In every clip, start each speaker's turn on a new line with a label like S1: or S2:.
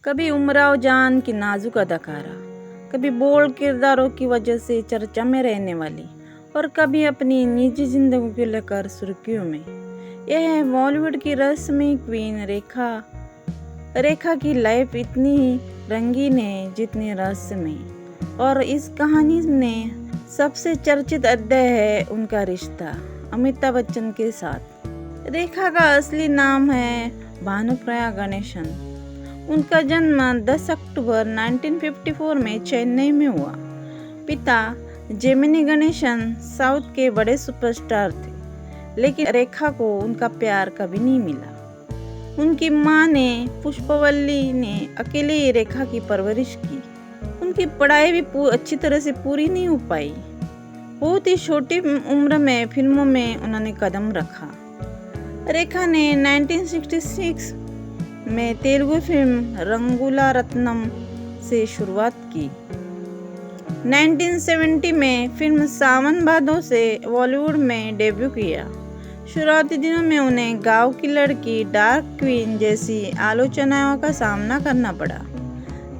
S1: कभी उमराव जान की नाजुक अदाकारा, कभी बोल्ड किरदारों की वजह से चर्चा में रहने वाली और कभी अपनी निजी जिंदगी को लेकर सुर्खियों में। यह है बॉलीवुड की रहस्यमयी क्वीन रेखा। रेखा की लाइफ इतनी ही रंगीन है जितनी रहस्यमयी, और इस कहानी में सबसे चर्चित अध्याय है उनका रिश्ता अमिताभ बच्चन के साथ। रेखा का असली नाम है भानुप्रिया गणेशन। उनका जन्म 10 अक्टूबर 1954 में चेन्नई में हुआ। पिता जेमिनी गणेशन साउथ के बड़े सुपरस्टार थे, लेकिन रेखा को उनका प्यार कभी नहीं मिला। उनकी मां ने पुष्पवल्ली ने अकेले ही रेखा की परवरिश की। उनकी पढ़ाई भी अच्छी तरह से पूरी नहीं हो पाई। बहुत ही छोटी उम्र में फिल्मों में उन्होंने कदम रखा। रेखा ने 1966 में तेलुगु फिल्म रंगूला रत्नम से शुरुआत की। 1970 में फिल्म सावन भादो से बॉलीवुड में डेब्यू किया। शुरुआती दिनों में उन्हें गांव की लड़की, डार्क क्वीन जैसी आलोचनाओं का सामना करना पड़ा,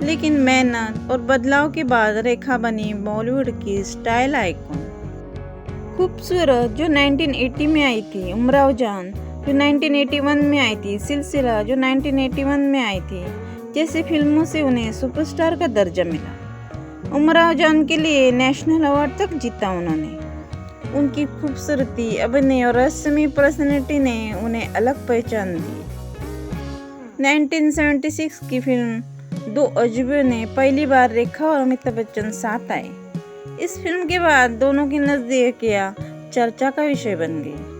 S1: लेकिन मेहनत और बदलाव के बाद रेखा बनी बॉलीवुड की स्टाइल आइकॉन। खूबसूरत जो 1980 में आई थी, उमराव जान जो 1981 में आई थी, सिलसिला जो 1981 में आई थी जैसी फिल्मों से उन्हें सुपरस्टार का दर्जा मिला। उमराव जान के लिए नेशनल अवार्ड तक जीता उन्होंने। उनकी खूबसूरती, अभिनय और रहस्यमयी पर्सनैलिटी ने उन्हें अलग पहचान दी। 1976 की फिल्म दो अजूबे ने पहली बार रेखा और अमिताभ बच्चन साथ आए। इस फिल्म के बाद दोनों की नजदीकियां चर्चा का विषय बन गई।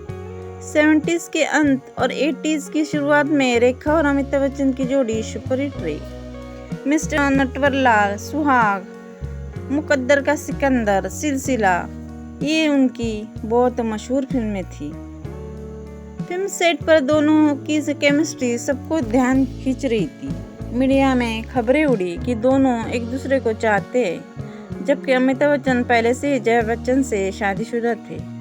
S1: 70s के अंत और 80s की शुरुआत में रेखा और अमिताभ बच्चन की जोड़ी सुपरहिट रही। मिस्टर नटवरलाल, सुहाग, मुकद्दर का सिकंदर, सिलसिला, ये उनकी बहुत मशहूर फिल्में थी। फिल्म सेट पर दोनों की केमिस्ट्री सबको ध्यान खींच रही थी। मीडिया में खबरें उड़ी कि दोनों एक दूसरे को चाहते हैं, जबकि अमिताभ बच्चन पहले से जया बच्चन से शादीशुदा थे।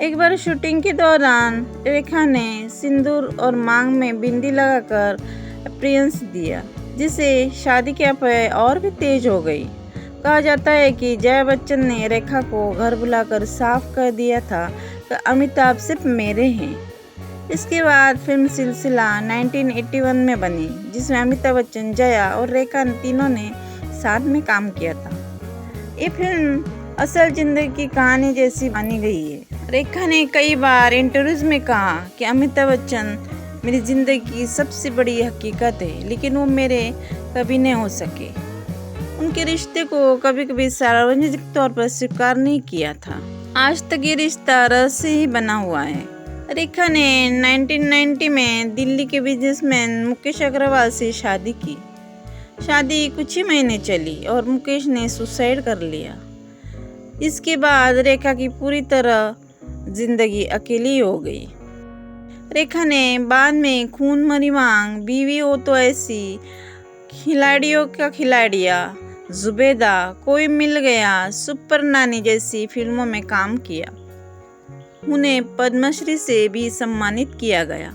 S1: एक बार शूटिंग के दौरान रेखा ने सिंदूर और मांग में बिंदी लगाकर अपीयरेंस दिया, जिससे शादी की अफवाह और भी तेज हो गई। कहा जाता है कि जया बच्चन ने रेखा को घर बुलाकर साफ कर दिया था कि अमिताभ सिर्फ मेरे हैं। इसके बाद फिल्म सिलसिला 1981 में बनी, जिसमें अमिताभ बच्चन, जया और रेखा तीनों ने साथ में काम किया था। ये फिल्म असल जिंदगी की कहानी जैसी मानी गई है। रेखा ने कई बार इंटरव्यूज में कहा कि अमिताभ बच्चन मेरी जिंदगी की सबसे बड़ी हकीकत है, लेकिन वो मेरे कभी नहीं हो सके। उनके रिश्ते को कभी कभी सार्वजनिक तौर पर स्वीकार नहीं किया था। आज तक ये रिश्ता रहस्य ही बना हुआ है। रेखा ने 1990 में दिल्ली के बिजनेसमैन मुकेश अग्रवाल से शादी की। शादी कुछ ही महीने चली और मुकेश ने सुसाइड कर लिया। इसके बाद रेखा की पूरी तरह जिंदगी अकेली हो गई। रेखा ने बाद में खून मरी मांग, बीवी हो तो ऐसी, खिलाड़ियों का खिलाड़िया, जुबेदा, कोई मिल गया, सुपर नानी जैसी फिल्मों में काम किया। उन्हें पद्मश्री से भी सम्मानित किया गया।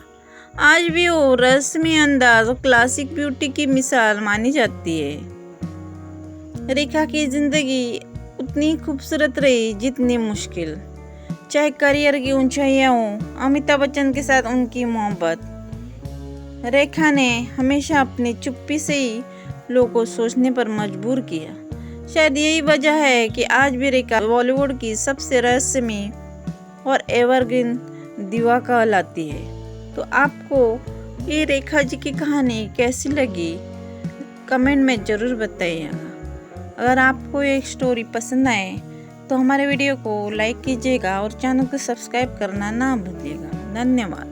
S1: आज भी वो रस्मी अंदाज और क्लासिक ब्यूटी की मिसाल मानी जाती है। रेखा की जिंदगी उतनी खूबसूरत रही जितनी मुश्किल। चाहे करियर की ऊंचाइयां हों, अमिताभ बच्चन के साथ उनकी मोहब्बत, रेखा ने हमेशा अपनी चुप्पी से ही लोगों को सोचने पर मजबूर किया। शायद यही वजह है कि आज भी रेखा बॉलीवुड की सबसे रहस्यमयी और एवरग्रीन दीवा कहलाती है। तो आपको ये रेखा जी की कहानी कैसी लगी, कमेंट में ज़रूर बताइएगा। अगर आपको ये स्टोरी पसंद आए तो हमारे वीडियो को लाइक कीजिएगा और चैनल को सब्सक्राइब करना ना भूलिएगा। धन्यवाद।